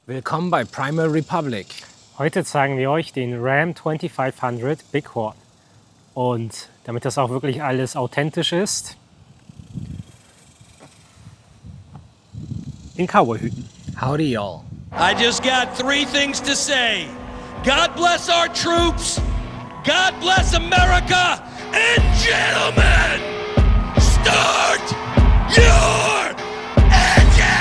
Willkommen bei Primal Republic. Heute zeigen wir euch den Ram 2500 Bighorn. Und damit das auch wirklich alles authentisch ist, in Cowboyhüten. Howdy, y'all. I just got three things to say. God bless our troops, God bless America, and gentlemen, start your engine!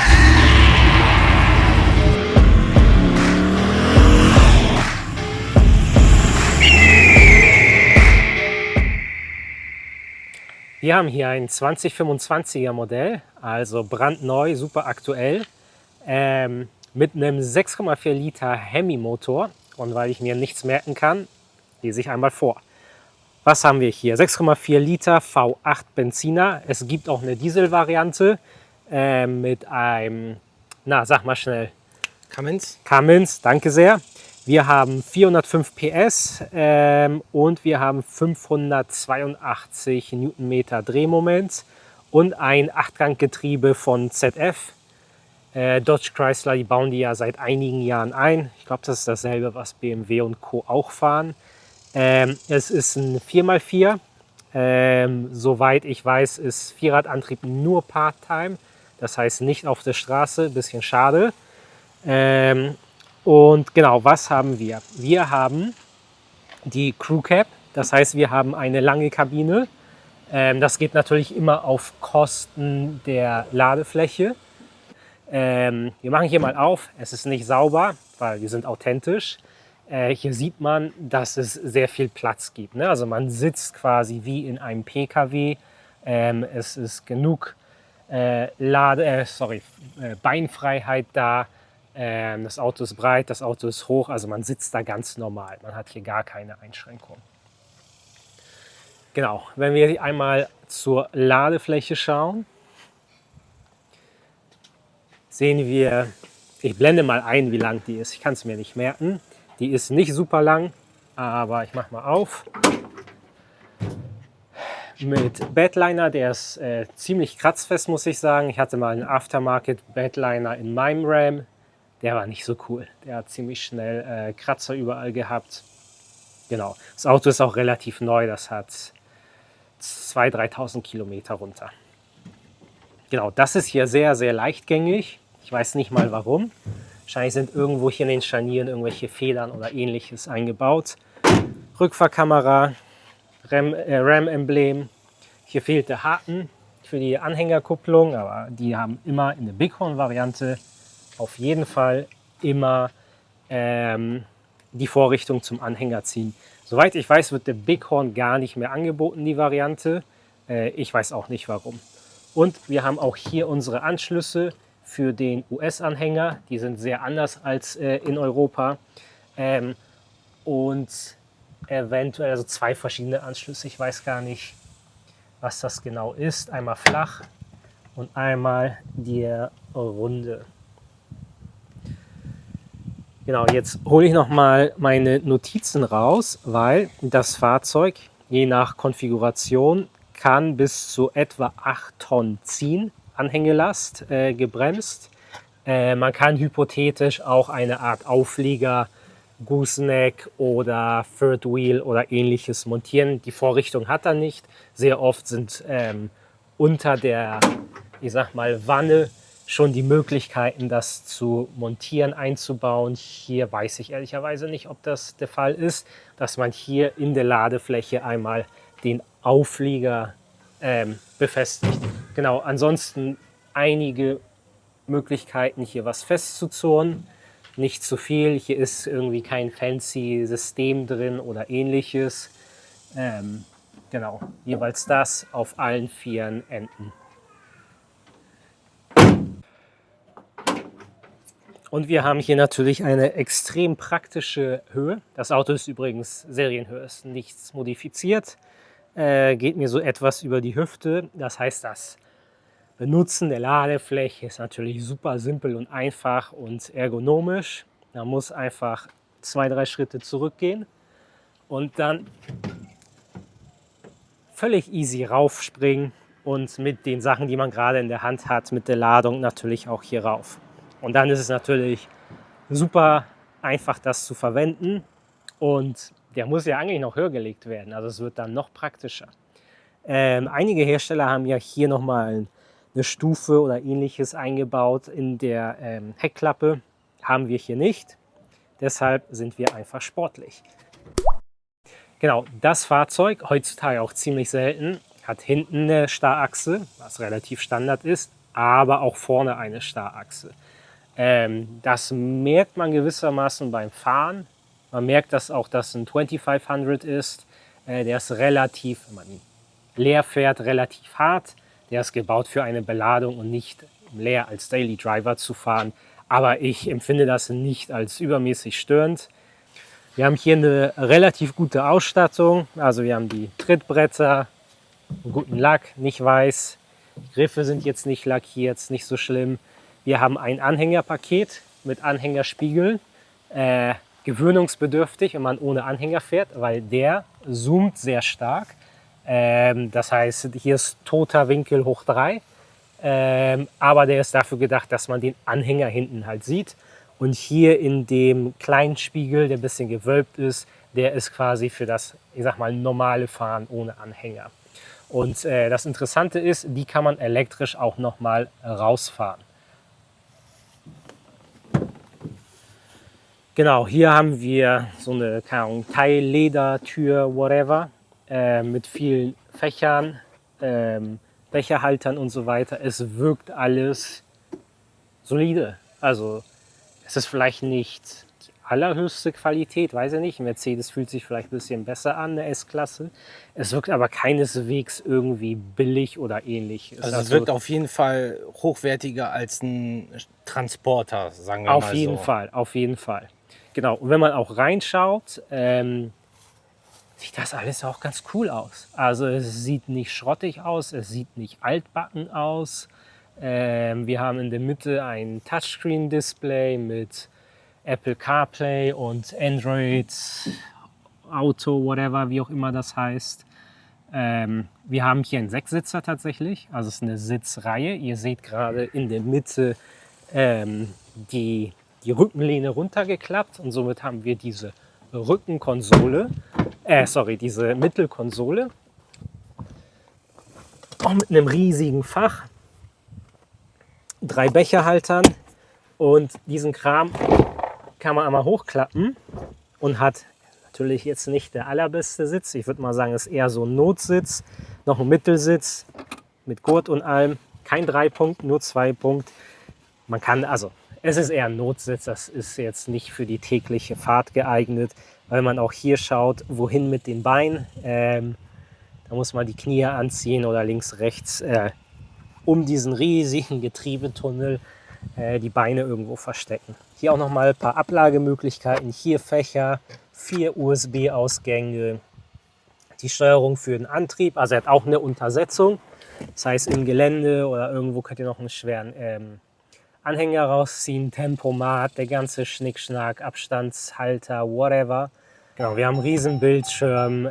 Wir haben hier ein 2025er Modell, also brandneu, super aktuell, mit einem 6,4 Liter Hemi-Motor. Und weil ich mir nichts merken kann, lese ich einmal vor. Was haben wir hier? 6,4 Liter V8 Benziner. Es gibt auch eine Dieselvariante mit einem, sag mal schnell. Cummins, danke sehr. Wir haben 405 PS und wir haben 582 Newtonmeter Drehmoment und ein 8-Gang-Getriebe von ZF. Dodge Chrysler, die bauen die ja seit einigen Jahren ein. Ich glaube, das ist dasselbe, was BMW und Co. auch fahren. Es ist ein 4x4. Soweit ich weiß, ist Vierradantrieb nur Part-Time. Das heißt nicht auf der Straße, bisschen schade. Und genau, was haben wir? Wir haben die Crew Cab, das heißt, wir haben eine lange Kabine. Das geht natürlich immer auf Kosten der Ladefläche. Wir machen hier mal auf, es ist nicht sauber, weil wir sind authentisch. Hier sieht man, dass es sehr viel Platz gibt, ne? Also man sitzt quasi wie in einem PKW. Es ist genug Beinfreiheit da. Das Auto ist breit, das Auto ist hoch, also man sitzt da ganz normal. Man hat hier gar keine Einschränkung. Genau, wenn wir einmal zur Ladefläche schauen, sehen wir, ich blende mal ein, wie lang die ist. Ich kann es mir nicht merken. Die ist nicht super lang, aber ich mache mal auf. Mit Badliner, der ist ziemlich kratzfest, muss ich sagen. Ich hatte mal einen Aftermarket Badliner in meinem Ram. Der war nicht so cool. Der hat ziemlich schnell Kratzer überall gehabt. Genau. Das Auto ist auch relativ neu. Das hat 2.000, 3.000 Kilometer runter. Genau, das ist hier sehr, sehr leichtgängig. Ich weiß nicht mal warum. Wahrscheinlich sind irgendwo hier in den Scharnieren irgendwelche Federn oder ähnliches eingebaut. Rückfahrkamera, Ram-Emblem. Hier fehlt der Haken für die Anhängerkupplung, aber die haben immer in der Bighorn-Variante auf jeden Fall immer die Vorrichtung zum Anhänger ziehen. Soweit ich weiß, wird der Bighorn gar nicht mehr angeboten, die Variante. Ich weiß auch nicht warum. Und wir haben auch hier unsere Anschlüsse für den US-Anhänger. Die sind sehr anders als in Europa. Und eventuell also zwei verschiedene Anschlüsse. Ich weiß gar nicht, was das genau ist. Einmal flach und einmal die runde. Genau, jetzt hole ich noch mal meine Notizen raus, weil das Fahrzeug je nach Konfiguration kann bis zu etwa 8 Tonnen ziehen, Anhängelast, gebremst. Man kann hypothetisch auch eine Art Auflieger, Gooseneck oder Third Wheel oder ähnliches montieren. Die Vorrichtung hat er nicht. Sehr oft sind unter der, ich sag mal, Wanne schon die Möglichkeiten, das zu montieren, einzubauen. Hier weiß ich ehrlicherweise nicht, ob das der Fall ist, dass man hier in der Ladefläche einmal den Auflieger befestigt. Genau, ansonsten einige Möglichkeiten, hier was festzuzurren. Nicht zu viel, hier ist irgendwie kein fancy System drin oder ähnliches. Genau, jeweils das auf allen 4 Enden. Und wir haben hier natürlich eine extrem praktische Höhe. Das Auto ist übrigens Serienhöhe, ist nichts modifiziert. Geht mir so etwas über die Hüfte. Das heißt, das Benutzen der Ladefläche ist natürlich super simpel und einfach und ergonomisch. Man muss einfach 2, 3 Schritte zurückgehen und dann völlig easy raufspringen und mit den Sachen, die man gerade in der Hand hat, mit der Ladung natürlich auch hier rauf. Und dann ist es natürlich super einfach, das zu verwenden. Und der muss ja eigentlich noch höher gelegt werden, also es wird dann noch praktischer. Einige Hersteller haben ja hier nochmal eine Stufe oder ähnliches eingebaut in der Heckklappe. Haben wir hier nicht. Deshalb sind wir einfach sportlich. Genau, das Fahrzeug, heutzutage auch ziemlich selten, hat hinten eine Starrachse, was relativ Standard ist, aber auch vorne eine Starrachse. Das merkt man gewissermaßen beim Fahren. Man merkt das auch, dass ein 2500 ist. Der ist relativ, wenn man ihn leer fährt, relativ hart. Der ist gebaut für eine Beladung und nicht leer als Daily Driver zu fahren. Aber ich empfinde das nicht als übermäßig störend. Wir haben hier eine relativ gute Ausstattung. Also wir haben die Trittbretter, einen guten Lack, nicht weiß. Die Griffe sind jetzt nicht lackiert, nicht so schlimm. Wir haben ein Anhängerpaket mit Anhängerspiegeln. Gewöhnungsbedürftig, wenn man ohne Anhänger fährt, weil der zoomt sehr stark. Das heißt, hier ist toter Winkel hoch 3. Aber der ist dafür gedacht, dass man den Anhänger hinten halt sieht. Und hier in dem kleinen Spiegel, der ein bisschen gewölbt ist, der ist quasi für das, ich sag mal, normale Fahren ohne Anhänger. Und das Interessante ist, die kann man elektrisch auch nochmal rausfahren. Genau, hier haben wir so eine, keine Ahnung, Teilledertür, whatever, mit vielen Fächern, Becherhaltern und so weiter. Es wirkt alles solide. Also es ist vielleicht nicht die allerhöchste Qualität, weiß ich nicht. Mercedes fühlt sich vielleicht ein bisschen besser an, eine S-Klasse. Es wirkt aber keineswegs irgendwie billig oder ähnliches. Also es wirkt auf jeden Fall hochwertiger als ein Transporter, sagen wir mal so. Auf jeden Fall, auf jeden Fall. Genau, und wenn man auch reinschaut, sieht das alles auch ganz cool aus. Also es sieht nicht schrottig aus, es sieht nicht altbacken aus. Wir haben in der Mitte ein Touchscreen-Display mit Apple CarPlay und Android Auto, whatever, wie auch immer das heißt. Wir haben hier einen Sechssitzer tatsächlich, also es ist eine Sitzreihe. Ihr seht gerade in der Mitte die Rückenlehne runtergeklappt und somit haben wir diese Rückenkonsole, diese Mittelkonsole. Auch mit einem riesigen Fach, 3 Becherhaltern und diesen Kram kann man einmal hochklappen und hat natürlich jetzt nicht der allerbeste Sitz. Ich würde mal sagen, es ist eher so ein Notsitz, noch ein Mittelsitz mit Gurt und allem. Kein 3-Punkt, nur 2-Punkt. Man kann, also es ist eher ein Notsitz, das ist jetzt nicht für die tägliche Fahrt geeignet, weil man auch hier schaut, wohin mit den Beinen. Da muss man die Knie anziehen oder links, rechts um diesen riesigen Getriebetunnel die Beine irgendwo verstecken. Hier auch nochmal ein paar Ablagemöglichkeiten. Hier Fächer, 4 USB-Ausgänge, die Steuerung für den Antrieb. Also er hat auch eine Untersetzung. Das heißt, im Gelände oder irgendwo könnt ihr noch einen schweren Anhänger rausziehen, Tempomat, der ganze Schnickschnack, Abstandshalter, whatever. Genau, wir haben einen riesen Bildschirm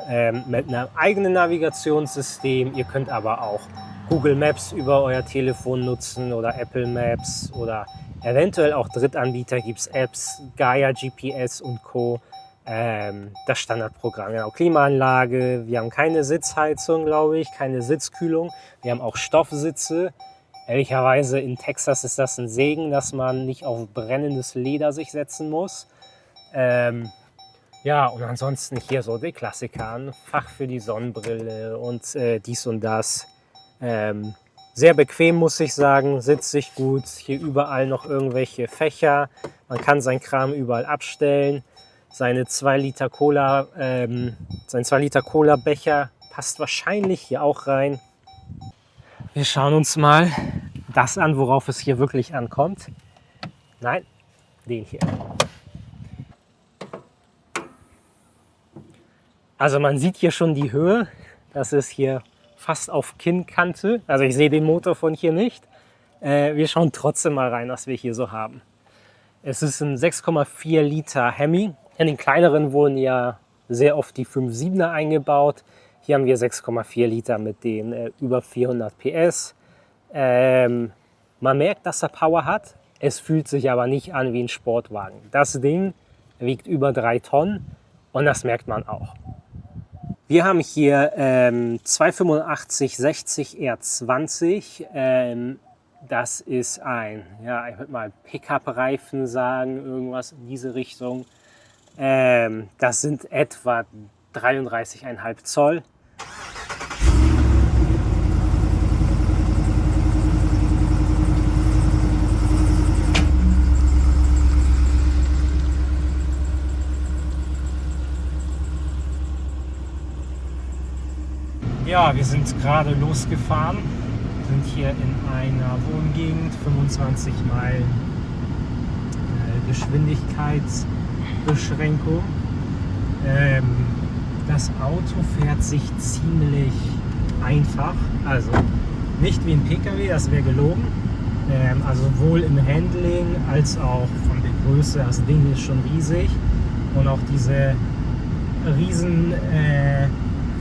mit einem eigenen Navigationssystem. Ihr könnt aber auch Google Maps über euer Telefon nutzen oder Apple Maps oder eventuell auch Drittanbieter gibt es Apps, Gaia GPS und Co. Das Standardprogramm. Genau, Klimaanlage, wir haben keine Sitzheizung, glaube ich, keine Sitzkühlung. Wir haben auch Stoffsitze. Ehrlicherweise in Texas ist das ein Segen, dass man nicht auf brennendes Leder sich setzen muss. Ja, und ansonsten hier so die Klassiker, ein Fach für die Sonnenbrille und dies und das. Sehr bequem, muss ich sagen, sitzt sich gut. Hier überall noch irgendwelche Fächer. Man kann seinen Kram überall abstellen. Sein 2 Liter Cola Becher passt wahrscheinlich hier auch rein. Wir schauen uns mal das an, worauf es hier wirklich ankommt. Nein, den hier. Also man sieht hier schon die Höhe. Das ist hier fast auf Kinnkante. Also ich sehe den Motor von hier nicht. Wir schauen trotzdem mal rein, was wir hier so haben. Es ist ein 6,4 Liter Hemi. In den kleineren wurden ja sehr oft die 5.7er eingebaut. Hier haben wir 6,4 Liter mit den über 400 PS. Man merkt, dass er Power hat. Es fühlt sich aber nicht an wie ein Sportwagen. Das Ding wiegt über 3 Tonnen und das merkt man auch. Wir haben hier 285/60 R20. Das ist ein, ja, ich würde mal Pickup-Reifen sagen, irgendwas in diese Richtung. Das sind etwa 33,5 Zoll. Ja, wir sind gerade losgefahren, sind hier in einer Wohngegend, 25 Meilen Geschwindigkeitsbeschränkung. Das Auto fährt sich ziemlich einfach, also nicht wie ein PKW, das wäre gelogen. Also sowohl im Handling als auch von der Größe, das Ding ist schon riesig und auch diese riesen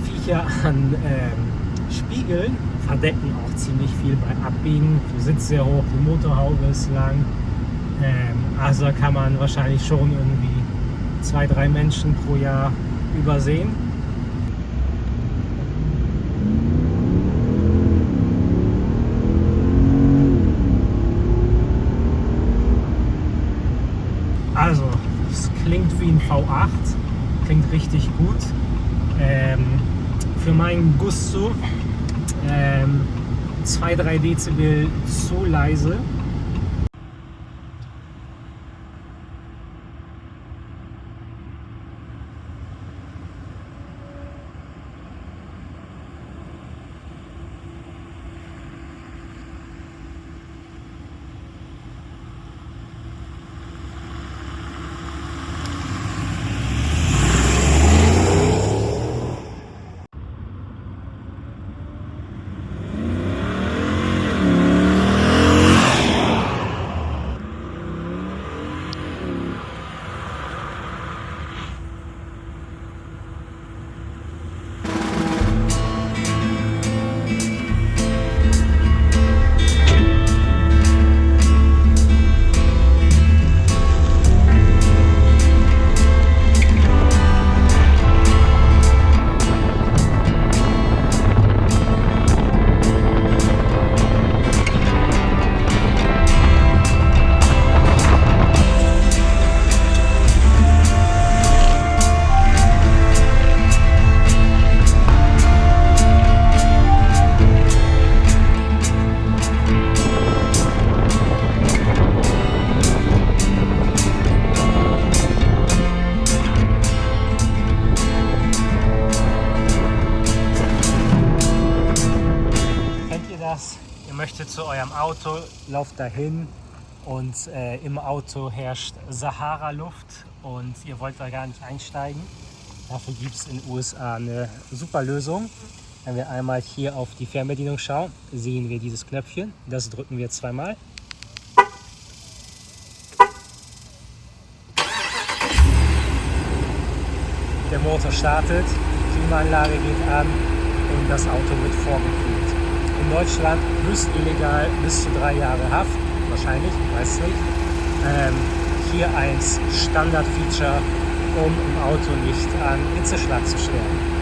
Viecher an Spiegeln verdecken auch ziemlich viel bei Abbiegen. Du sitzt sehr hoch, die Motorhaube ist lang. Also kann man wahrscheinlich schon irgendwie 2-3 Menschen pro Jahr übersehen. Also, es klingt wie ein V8, klingt richtig gut. Für meinen Gusto 2-3 Dezibel zu leise. Ihr möchtet zu eurem Auto, lauft dahin und im Auto herrscht Sahara-Luft und ihr wollt da gar nicht einsteigen. Dafür gibt es in den USA eine super Lösung. Wenn wir einmal hier auf die Fernbedienung schauen, sehen wir dieses Knöpfchen. Das drücken wir zweimal. Der Motor startet, die Klimaanlage geht an und das Auto wird vorgekühlt. In Deutschland höchst illegal, bis zu 3 Jahre Haft, wahrscheinlich, ich weiß es nicht. Hier ein Standard-Feature, um im Auto nicht an Hitzeschlag zu sterben.